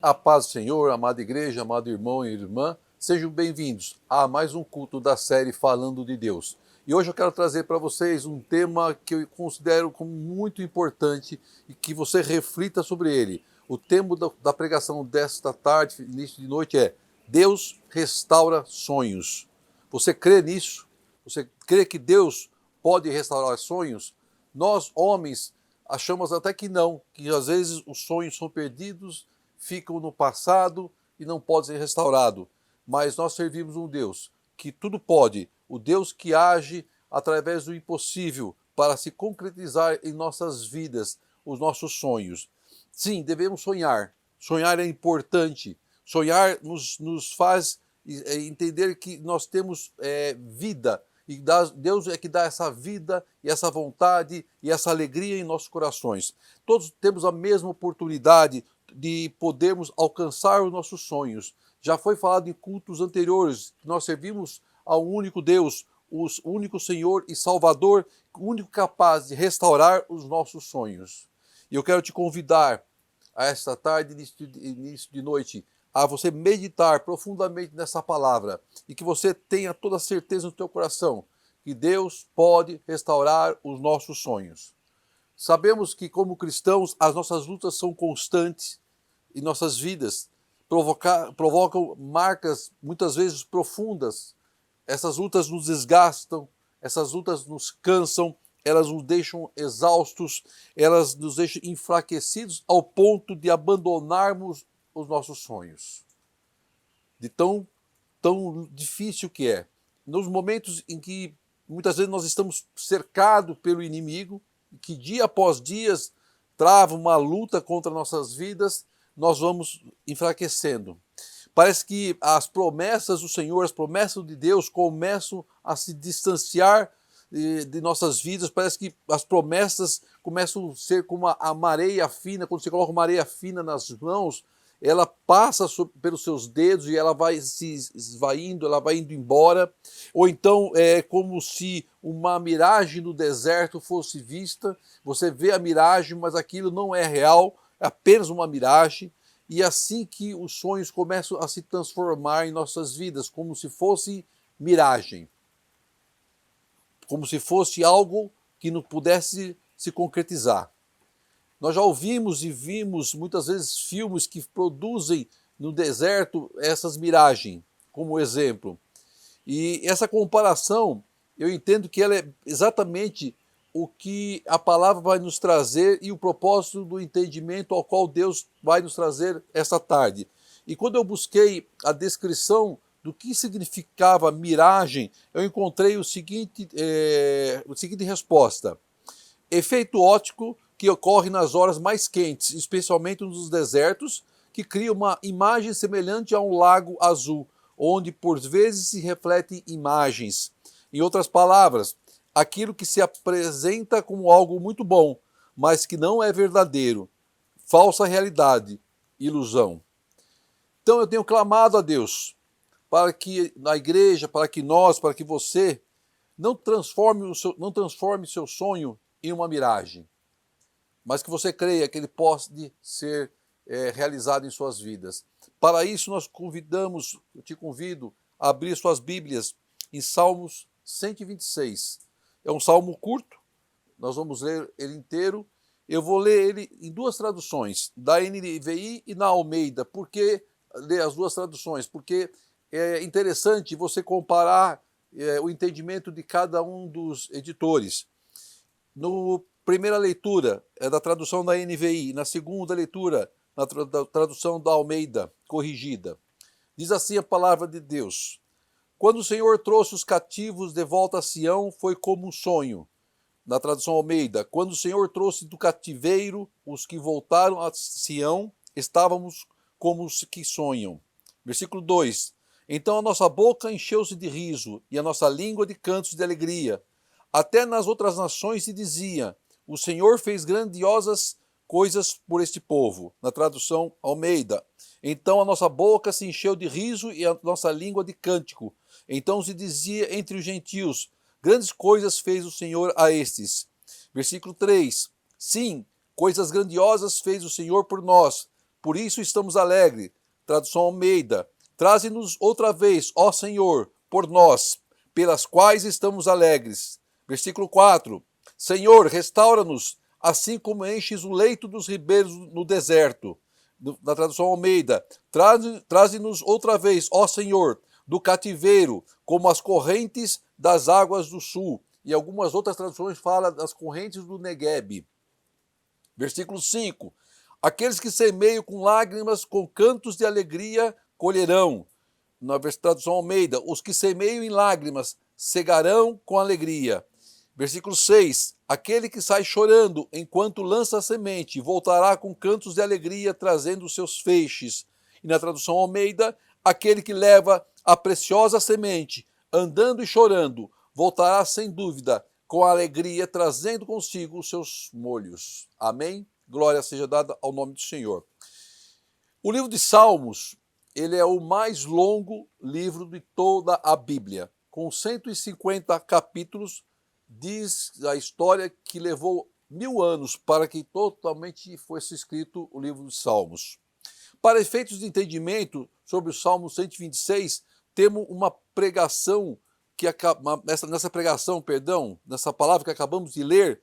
A paz do Senhor, amada igreja, amado irmão e irmã, sejam bem-vindos a mais um culto da série Falando de Deus. E hoje eu quero trazer para vocês um tema que eu considero como muito importante e que você reflita sobre ele. O tema da pregação desta tarde, início de noite, é Deus restaura sonhos. Você crê nisso? Você crê que Deus pode restaurar sonhos? Nós, homens, achamos até que não, que às vezes os sonhos são perdidos, ficam no passado e não podem ser restaurados. Mas nós servimos um Deus que tudo pode, o Deus que age através do impossível para se concretizar em nossas vidas, os nossos sonhos. Sim, devemos sonhar. Sonhar é importante. Sonhar nos faz entender que nós temos vida. E Deus é que dá essa vida e essa vontade e essa alegria em nossos corações. Todos temos a mesma oportunidade de podermos alcançar os nossos sonhos. Já foi falado em cultos anteriores que nós servimos ao único Deus, o único Senhor e Salvador, o único capaz de restaurar os nossos sonhos. E eu quero te convidar a esta tarde, início de noite, a você meditar profundamente nessa palavra e que você tenha toda a certeza no teu coração que Deus pode restaurar os nossos sonhos. Sabemos que, como cristãos, as nossas lutas são constantes em nossas vidas, provocam marcas muitas vezes profundas. Essas lutas nos desgastam, essas lutas nos cansam, elas nos deixam exaustos, elas nos deixam enfraquecidos ao ponto de abandonarmos os nossos sonhos. De tão difícil que é. Nos momentos em que muitas vezes nós estamos cercados pelo inimigo, que dia após dia trava uma luta contra nossas vidas, nós vamos enfraquecendo. Parece que as promessas do Senhor, as promessas de Deus começam a se distanciar de nossas vidas. Parece que as promessas começam a ser como a areia fina. Quando você coloca uma areia fina nas mãos, ela passa pelos seus dedos e ela vai se esvaindo, ela vai indo embora. Ou então é como se uma miragem no deserto fosse vista. Você vê a miragem, mas aquilo não é real, é apenas uma miragem. E assim que os sonhos começam a se transformar em nossas vidas, como se fosse miragem. Como se fosse algo que não pudesse se concretizar. Nós já ouvimos e vimos muitas vezes filmes que produzem no deserto essas miragens, como exemplo. E essa comparação, eu entendo que ela é exatamente o que a palavra vai nos trazer e o propósito do entendimento ao qual Deus vai nos trazer esta tarde. E quando eu busquei a descrição do que significava miragem, eu encontrei a seguinte resposta. Efeito óptico que ocorre nas horas mais quentes, especialmente nos desertos, que cria uma imagem semelhante a um lago azul, onde por vezes se refletem imagens. Em outras palavras, aquilo que se apresenta como algo muito bom, mas que não é verdadeiro, falsa realidade, ilusão. Então eu tenho clamado a Deus para que na igreja, para que nós, para que você não transforme seu sonho em uma miragem, mas que você creia que ele pode ser realizado em suas vidas. Para isso, eu te convido a abrir suas Bíblias em Salmos 126. É um salmo curto, nós vamos ler ele inteiro. Eu vou ler ele em duas traduções, da NVI e na Almeida. Por que ler as duas traduções? Porque é interessante você comparar o entendimento de cada um dos editores. Na primeira leitura é da tradução da NVI, na segunda leitura, da tradução da Almeida, corrigida. Diz assim a palavra de Deus: quando o Senhor trouxe os cativos de volta a Sião, foi como um sonho. Na tradução Almeida, quando o Senhor trouxe do cativeiro os que voltaram a Sião, estávamos como os que sonham. Versículo 2: então a nossa boca encheu-se de riso e a nossa língua de cantos de alegria. Até nas outras nações se dizia: o Senhor fez grandiosas coisas por este povo. Na tradução Almeida. Então a nossa boca se encheu de riso e a nossa língua de cântico. Então se dizia entre os gentios: grandes coisas fez o Senhor a estes. Versículo 3. Sim, coisas grandiosas fez o Senhor por nós, por isso estamos alegres. Tradução Almeida. Traze-nos outra vez, ó Senhor, por nós, pelas quais estamos alegres. Versículo 4. Senhor, restaura-nos, assim como enches o leito dos ribeiros no deserto. Na tradução Almeida. Traze-nos outra vez, ó Senhor, do cativeiro, como as correntes das águas do sul. E algumas outras traduções falam das correntes do Negueb. Versículo 5. Aqueles que semeiam com lágrimas, com cantos de alegria, colherão. Na tradução Almeida, os que semeiam em lágrimas, cegarão com alegria. Versículo 6. Aquele que sai chorando enquanto lança a semente, voltará com cantos de alegria, trazendo os seus feixes. E na tradução Almeida, aquele que leva a preciosa semente, andando e chorando, voltará sem dúvida, com alegria, trazendo consigo os seus molhos. Amém? Glória seja dada ao nome do Senhor. O livro de Salmos, ele é o mais longo livro de toda a Bíblia. Com 150 capítulos, diz a história que levou 1000 anos para que totalmente fosse escrito o livro de Salmos. Para efeitos de entendimento sobre o Salmo 126, temos uma pregação, nessa palavra que acabamos de ler,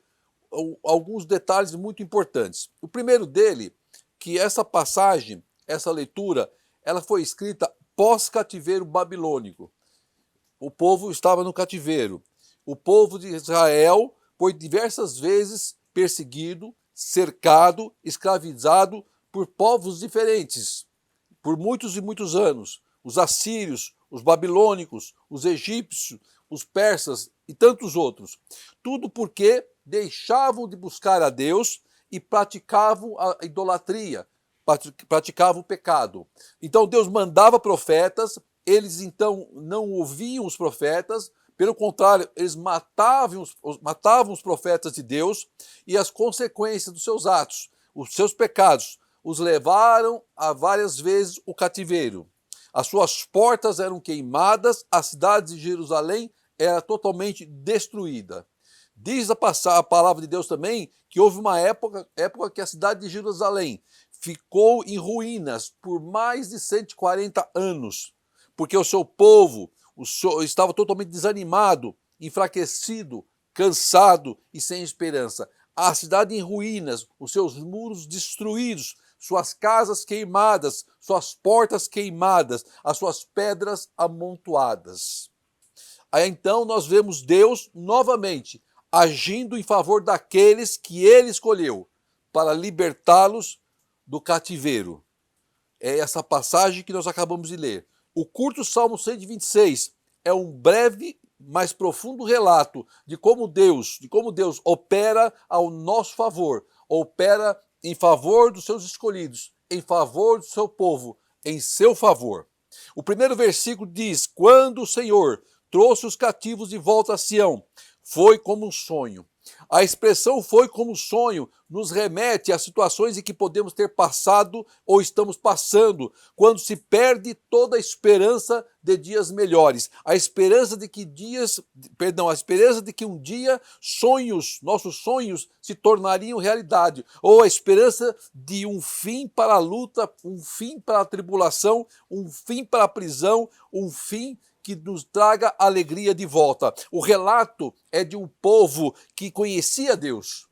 alguns detalhes muito importantes. O primeiro dele, que essa passagem, essa leitura, ela foi escrita pós-cativeiro babilônico. O povo estava no cativeiro. O povo de Israel foi diversas vezes perseguido, cercado, escravizado por povos diferentes, por muitos e muitos anos. Os assírios, os babilônicos, os egípcios, os persas e tantos outros. Tudo porque deixavam de buscar a Deus e praticavam a idolatria, praticavam o pecado. Então Deus mandava profetas, eles então não ouviam os profetas, pelo contrário, eles matavam os profetas de Deus, e as consequências dos seus atos, os seus pecados, os levaram a várias vezes o cativeiro. As suas portas eram queimadas, a cidade de Jerusalém era totalmente destruída. Diz a palavra de Deus também que houve uma época que a cidade de Jerusalém ficou em ruínas por mais de 140 anos, porque o seu povo estava totalmente desanimado, enfraquecido, cansado e sem esperança. A cidade em ruínas, os seus muros destruídos, suas casas queimadas, suas portas queimadas, as suas pedras amontoadas. Aí então nós vemos Deus novamente agindo em favor daqueles que ele escolheu para libertá-los do cativeiro. É essa passagem que nós acabamos de ler. O curto Salmo 126 é um breve, mas profundo relato de como Deus opera ao nosso favor, opera em favor dos seus escolhidos, em favor do seu povo, em seu favor. O primeiro versículo diz: quando o Senhor trouxe os cativos de volta a Sião, foi como um sonho. A expressão foi como um sonho nos remete a situações em que podemos ter passado ou estamos passando, quando se perde toda a esperança de dias melhores. A esperança de que um dia nossos sonhos se tornariam realidade, ou a esperança de um fim para a luta, um fim para a tribulação, um fim para a prisão, um fim que nos traga alegria de volta. O relato é de um povo que conhecia Deus,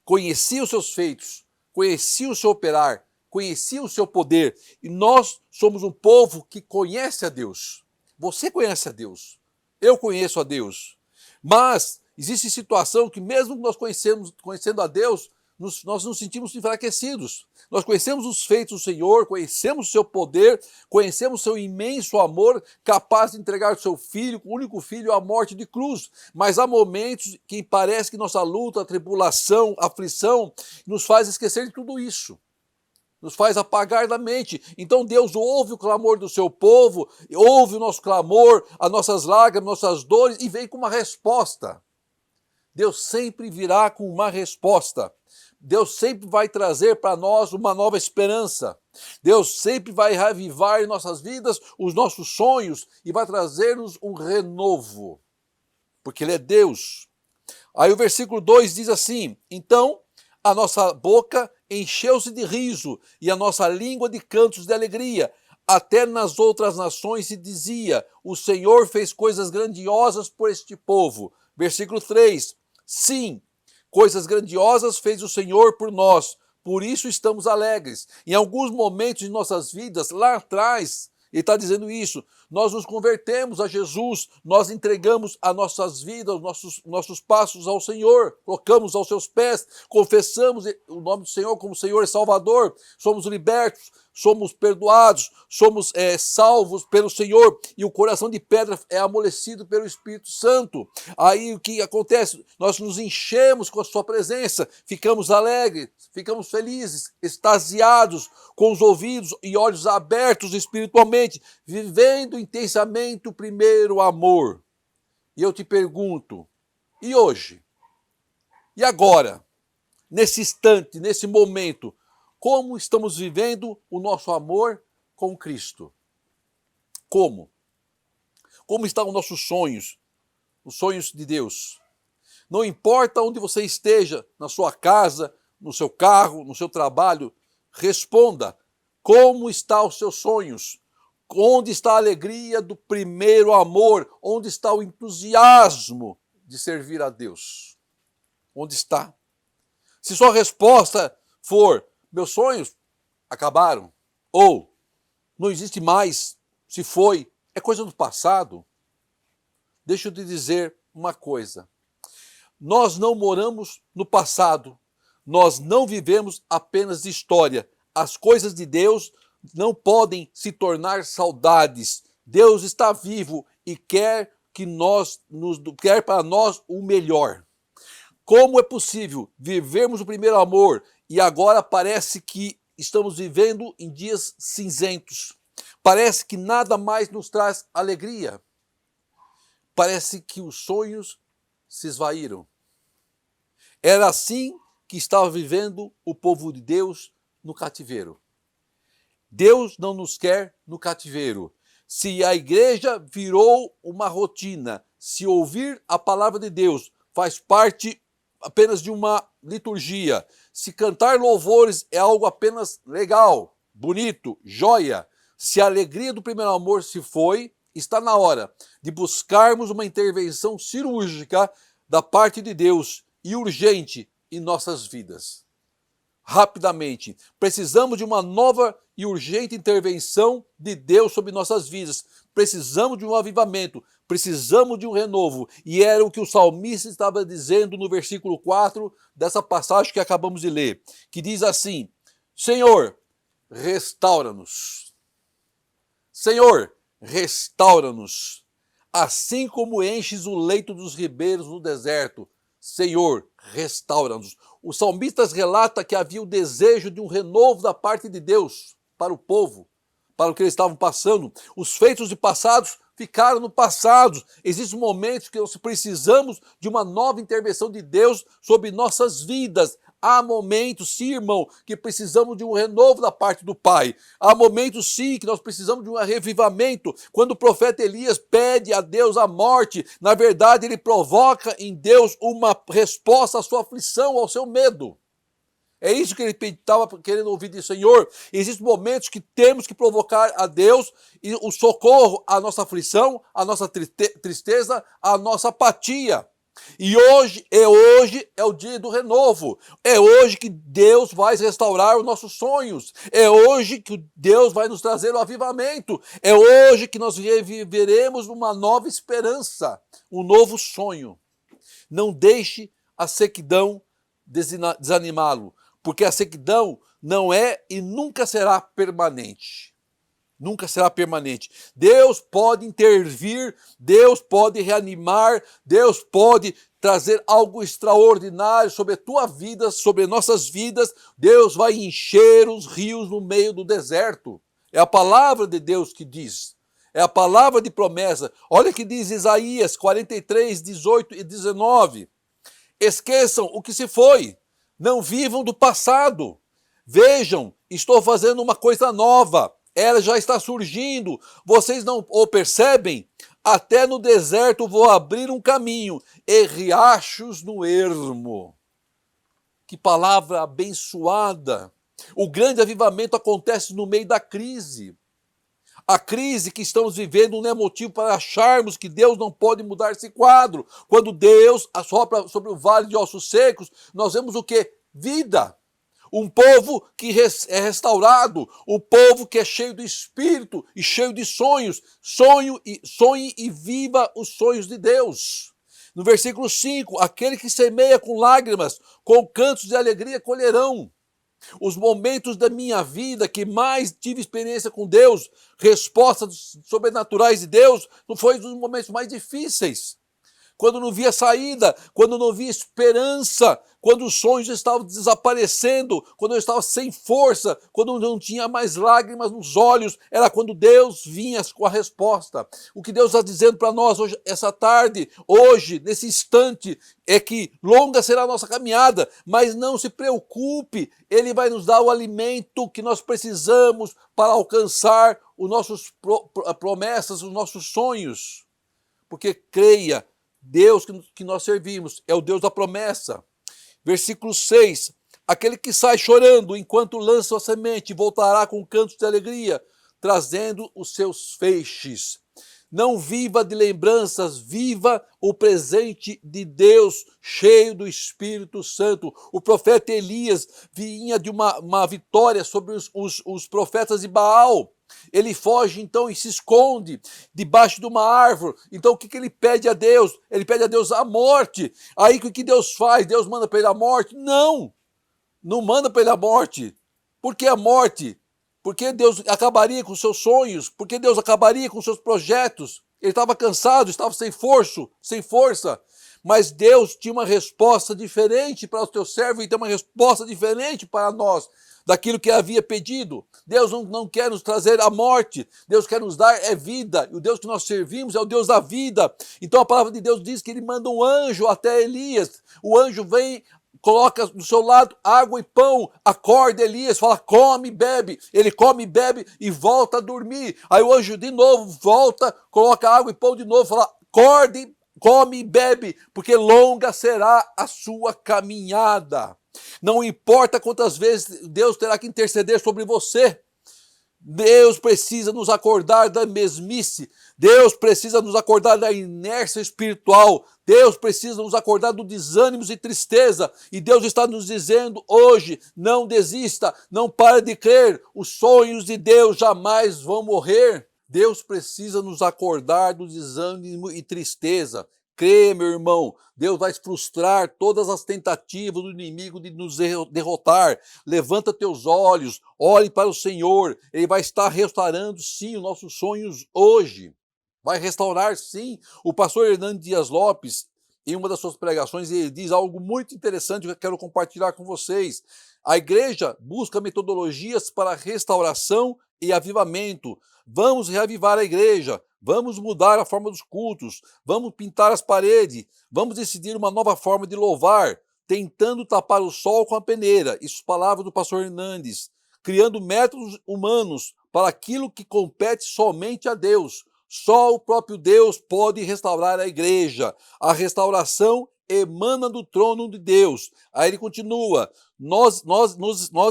conhecia os seus feitos, conhecia o seu operar, conhecia o seu poder. E nós somos um povo que conhece a Deus. Você conhece a Deus, eu conheço a Deus. Mas existe situação que mesmo nós conhecendo a Deus, nós nos sentimos enfraquecidos. Nós conhecemos os feitos do Senhor, conhecemos o seu poder, conhecemos o seu imenso amor, capaz de entregar o seu filho, o único filho, à morte de cruz. Mas há momentos que parece que nossa luta, tribulação, aflição, nos faz esquecer de tudo isso. Nos faz apagar da mente. Então Deus ouve o clamor do seu povo, ouve o nosso clamor, as nossas lágrimas, nossas dores, e vem com uma resposta. Deus sempre virá com uma resposta. Deus sempre vai trazer para nós uma nova esperança. Deus sempre vai reavivar em nossas vidas os nossos sonhos e vai trazer-nos um renovo, porque Ele é Deus. Aí o versículo 2 diz assim: então A nossa boca encheu-se de riso e a nossa língua de cantos de alegria. Até nas outras nações se dizia: o Senhor fez coisas grandiosas por este povo. Versículo 3. Sim, coisas grandiosas fez o Senhor por nós, por isso estamos alegres. Em alguns momentos de nossas vidas, lá atrás, ele está dizendo isso, nós nos convertemos a Jesus, nós entregamos as nossas vidas, os nossos passos ao Senhor, colocamos aos seus pés, confessamos o nome do Senhor como Senhor e Salvador, somos libertos, somos perdoados, somos salvos pelo Senhor e o coração de pedra é amolecido pelo Espírito Santo. Aí o que acontece? Nós nos enchemos com a sua presença, ficamos alegres, ficamos felizes, extasiados, com os ouvidos e olhos abertos espiritualmente, vivendo intensamente o primeiro amor. E eu te pergunto, e hoje? E agora? Nesse instante, nesse momento, como estamos vivendo o nosso amor com Cristo? Como? Como estão os nossos sonhos, os sonhos de Deus? Não importa onde você esteja, na sua casa, no seu carro, no seu trabalho, responda, como estão os seus sonhos? Onde está a alegria do primeiro amor? Onde está o entusiasmo de servir a Deus? Onde está? Se sua resposta for, meus sonhos acabaram, ou não existe mais, se foi, é coisa do passado, deixa eu te dizer uma coisa. Nós não moramos no passado, nós não vivemos apenas de história. As coisas de Deus não podem se tornar saudades. Deus está vivo e quer quer para nós o melhor. Como é possível vivermos o primeiro amor e agora parece que estamos vivendo em dias cinzentos? Parece que nada mais nos traz alegria. Parece que os sonhos se esvaíram. Era assim que estava vivendo o povo de Deus no cativeiro. Deus não nos quer no cativeiro. Se a igreja virou uma rotina, se ouvir a palavra de Deus faz parte apenas de uma liturgia, se cantar louvores é algo apenas legal, bonito, joia, se a alegria do primeiro amor se foi, está na hora de buscarmos uma intervenção cirúrgica da parte de Deus e urgente em nossas vidas. Rapidamente, precisamos de uma nova e urgente intervenção de Deus sobre nossas vidas. Precisamos de um avivamento, precisamos de um renovo. E era o que o salmista estava dizendo no versículo 4 dessa passagem que acabamos de ler, que diz assim: Senhor, restaura-nos. Senhor, restaura-nos. Assim como enches o leito dos ribeiros no deserto, Senhor, restaura-nos. O salmista relata que havia o desejo de um renovo da parte de Deus para o povo, para o que eles estavam passando. Os feitos de passados ficaram no passado. Existem momentos que nós precisamos de uma nova intervenção de Deus sobre nossas vidas. Há momentos, sim, irmão, que precisamos de um renovo da parte do Pai. Há momentos, sim, que nós precisamos de um revivamento. Quando o profeta Elias pede a Deus a morte, na verdade ele provoca em Deus uma resposta à sua aflição, ao seu medo. É isso que ele estava querendo ouvir de Senhor. Existem momentos que temos que provocar a Deus e o socorro à nossa aflição, à nossa tristeza, à nossa apatia. E hoje é o dia do renovo. É hoje que Deus vai restaurar os nossos sonhos. É hoje que Deus vai nos trazer o avivamento. É hoje que nós reviveremos uma nova esperança, um novo sonho. Não deixe a sequidão desanimá-lo, porque a sequidão não é e nunca será permanente. Nunca será permanente. Deus pode intervir, Deus pode reanimar, Deus pode trazer algo extraordinário sobre a tua vida, sobre nossas vidas. Deus vai encher os rios no meio do deserto. É a palavra de Deus que diz. É a palavra de promessa. Olha o que diz Isaías 43, 18 e 19. Esqueçam o que se foi. Não vivam do passado. Vejam, estou fazendo uma coisa nova. Ela já está surgindo. Vocês não o percebem? Até no deserto vou abrir um caminho e riachos no ermo. Que palavra abençoada! O grande avivamento acontece no meio da crise. A crise que estamos vivendo não é motivo para acharmos que Deus não pode mudar esse quadro. Quando Deus assopra sobre o vale de ossos secos, nós vemos o quê? Vida. Um povo que é restaurado, um povo que é cheio do Espírito e cheio de sonhos. Sonhe e viva os sonhos de Deus. No versículo 5, aquele que semeia com lágrimas, com cantos de alegria colherão. Os momentos da minha vida que mais tive experiência com Deus, respostas sobrenaturais de Deus, não foi os momentos mais difíceis. Quando não via saída, quando não via esperança, quando os sonhos estavam desaparecendo, quando eu estava sem força, quando não tinha mais lágrimas nos olhos, era quando Deus vinha com a resposta. O que Deus está dizendo para nós hoje, essa tarde, hoje, nesse instante, é que longa será a nossa caminhada, mas não se preocupe, Ele vai nos dar o alimento que nós precisamos para alcançar os nossos promessas, os nossos sonhos. Porque creia, Deus que nós servimos é o Deus da promessa. Versículo 6, aquele que sai chorando enquanto lança a semente voltará com cantos de alegria, trazendo os seus feixes. Não viva de lembranças, viva o presente de Deus, cheio do Espírito Santo. O profeta Elias vinha de uma vitória sobre os profetas de Baal. Ele foge então e se esconde debaixo de uma árvore. Então o que ele pede a Deus? Ele pede a Deus a morte. Aí o que Deus faz? Deus manda para ele a morte? Não, não manda para ele a morte. Por que a morte? Porque Deus acabaria com seus sonhos, porque Deus acabaria com seus projetos. Ele estava cansado, estava sem força. Mas Deus tinha uma resposta diferente para o teu servo e tem uma resposta diferente para nós, daquilo que havia pedido. Deus não quer nos trazer a morte, Deus quer nos dar vida. E o Deus que nós servimos é o Deus da vida. Então a palavra de Deus diz que ele manda um anjo até Elias. O anjo vem, coloca do seu lado água e pão, acorda Elias, fala come, bebe. Ele come, bebe e volta a dormir. Aí o anjo de novo volta, coloca água e pão de novo, fala acorde, come e bebe, porque longa será a sua caminhada. Não importa quantas vezes Deus terá que interceder sobre você, Deus precisa nos acordar da mesmice, Deus precisa nos acordar da inércia espiritual, Deus precisa nos acordar do desânimo e tristeza, e Deus está nos dizendo hoje, não desista, não pare de crer, os sonhos de Deus jamais vão morrer. Deus precisa nos acordar do desânimo e tristeza. Crê, meu irmão, Deus vai frustrar todas as tentativas do inimigo de nos derrotar. Levanta teus olhos, olhe para o Senhor, Ele vai estar restaurando sim os nossos sonhos hoje. Vai restaurar sim. O pastor Hernando Dias Lopes, em uma das suas pregações, ele diz algo muito interessante que eu quero compartilhar com vocês. A igreja busca metodologias para restauração e avivamento. Vamos reavivar a igreja, vamos mudar a forma dos cultos, vamos pintar as paredes, vamos decidir uma nova forma de louvar, tentando tapar o sol com a peneira. Isso palavra do pastor Hernandes. Criando métodos humanos para aquilo que compete somente a Deus. Só o próprio Deus pode restaurar a igreja. A restauração emana do trono de Deus. Aí ele continua, nós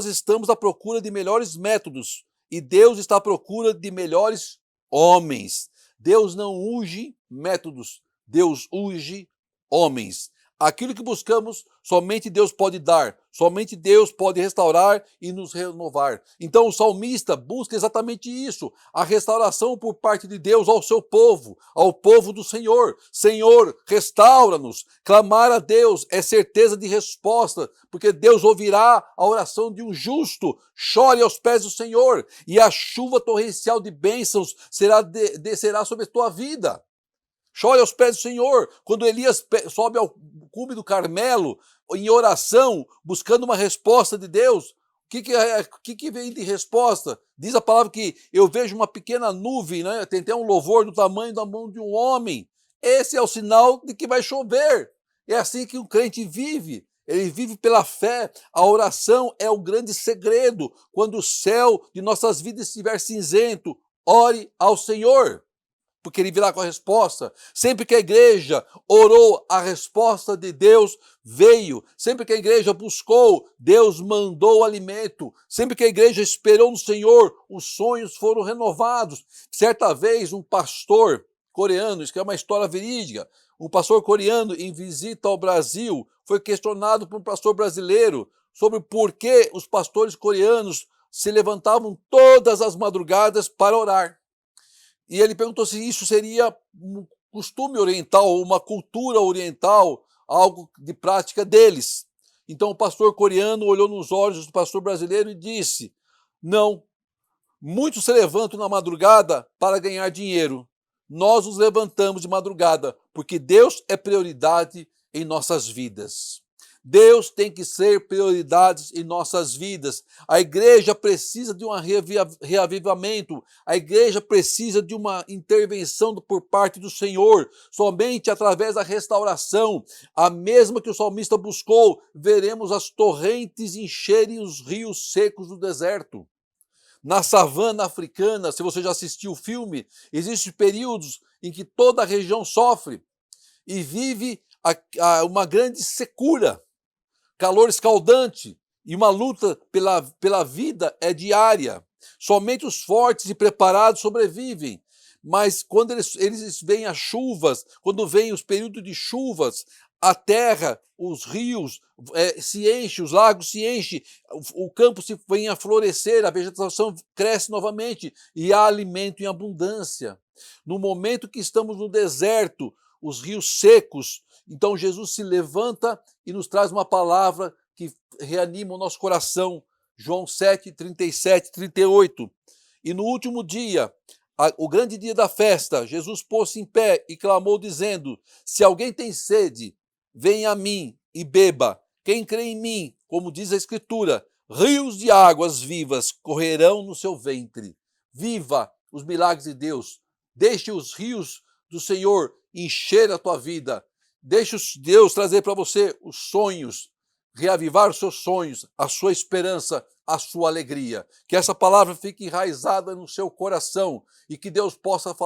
estamos à procura de melhores métodos, e Deus está à procura de melhores homens. Deus não unge métodos, Deus unge homens. Aquilo que buscamos, somente Deus pode dar, somente Deus pode restaurar e nos renovar. Então o salmista busca exatamente isso, a restauração por parte de Deus ao seu povo, ao povo do Senhor. Senhor, restaura-nos. Clamar a Deus é certeza de resposta, porque Deus ouvirá a oração de um justo. Chore aos pés do Senhor, e a chuva torrencial de bênçãos descerá sobre a tua vida. Chore aos pés do Senhor. Quando Elias sobe ao cume do Carmelo, em oração, buscando uma resposta de Deus, o que vem de resposta? Diz a palavra que eu vejo uma pequena nuvem, né? Tem até um louvor do tamanho da mão de um homem. Esse é o sinal de que vai chover. É assim que o crente vive. Ele vive pela fé. A oração é o grande segredo. Quando o céu de nossas vidas estiver cinzento, ore ao Senhor. porque ele virá com a resposta. Sempre que a igreja orou, a resposta de Deus veio. Sempre que a igreja buscou, Deus mandou o alimento. Sempre que a igreja esperou no Senhor, os sonhos foram renovados. Certa vez, um pastor coreano, isso que é uma história verídica, um pastor coreano em visita ao Brasil foi questionado por um pastor brasileiro sobre por que os pastores coreanos se levantavam todas as madrugadas para orar. E ele perguntou se isso seria um costume oriental, uma cultura oriental, algo de prática deles. Então o pastor coreano olhou nos olhos do pastor brasileiro e disse: não, muitos se levantam na madrugada para ganhar dinheiro. Nós nos levantamos de madrugada porque Deus é prioridade em nossas vidas. Deus tem que ser prioridade em nossas vidas. A igreja precisa de um reavivamento. A igreja precisa de uma intervenção por parte do Senhor. Somente através da restauração, a mesma que o salmista buscou, veremos as torrentes encherem os rios secos do deserto. Na savana africana, se você já assistiu o filme, existem períodos em que toda a região sofre e vive uma grande secura, calor escaldante, e uma luta pela vida é diária. Somente os fortes e preparados sobrevivem. Mas quando eles veem as chuvas, quando vêm os períodos de chuvas, a terra, os rios se enchem, os lagos se enchem, o campo se vem a florescer, a vegetação cresce novamente e há alimento em abundância. No momento que estamos no deserto, os rios secos, então Jesus se levanta e nos traz uma palavra que reanima o nosso coração. João 7, 37, 38. E no último dia, o grande dia da festa, Jesus pôs-se em pé e clamou dizendo: se alguém tem sede, venha a mim e beba. Quem crê em mim, como diz a Escritura, rios de águas vivas correrão no seu ventre. Viva os milagres de Deus. Deixe os rios do Senhor encher a tua vida. Deixe Deus trazer para você os sonhos, reavivar os seus sonhos, a sua esperança, a sua alegria. Que essa palavra fique enraizada no seu coração e que Deus possa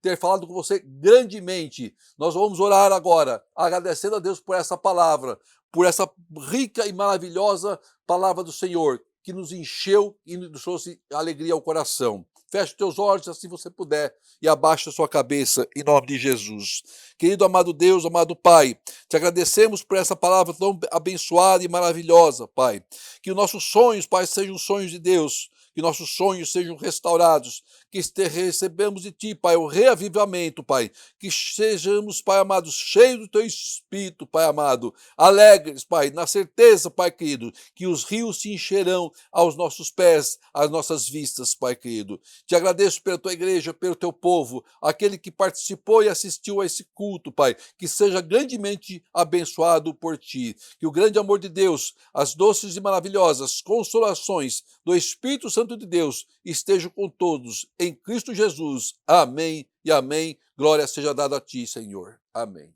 ter falado com você grandemente. Nós vamos orar agora, agradecendo a Deus por essa palavra, por essa rica e maravilhosa palavra do Senhor, que nos encheu e nos trouxe alegria ao coração. Feche os teus olhos, assim você puder, e abaixa a sua cabeça, em nome de Jesus. Querido amado Deus, amado Pai, te agradecemos por essa palavra tão abençoada e maravilhosa, Pai. Que os nossos sonhos, Pai, sejam sonhos de Deus, que nossos sonhos sejam restaurados, que recebemos de Ti, Pai, o reavivamento, Pai. Que sejamos, Pai amado, cheios do Teu Espírito, Pai amado, alegres, Pai, na certeza, Pai querido, que os rios se encherão aos nossos pés, às nossas vistas, Pai querido. Te agradeço pela Tua igreja, pelo Teu povo, aquele que participou e assistiu a esse culto, Pai, que seja grandemente abençoado por Ti. Que o grande amor de Deus, as doces e maravilhosas consolações do Espírito Santo de Deus estejam com todos, em Cristo Jesus. Amém e amém. Glória seja dada a Ti, Senhor. Amém.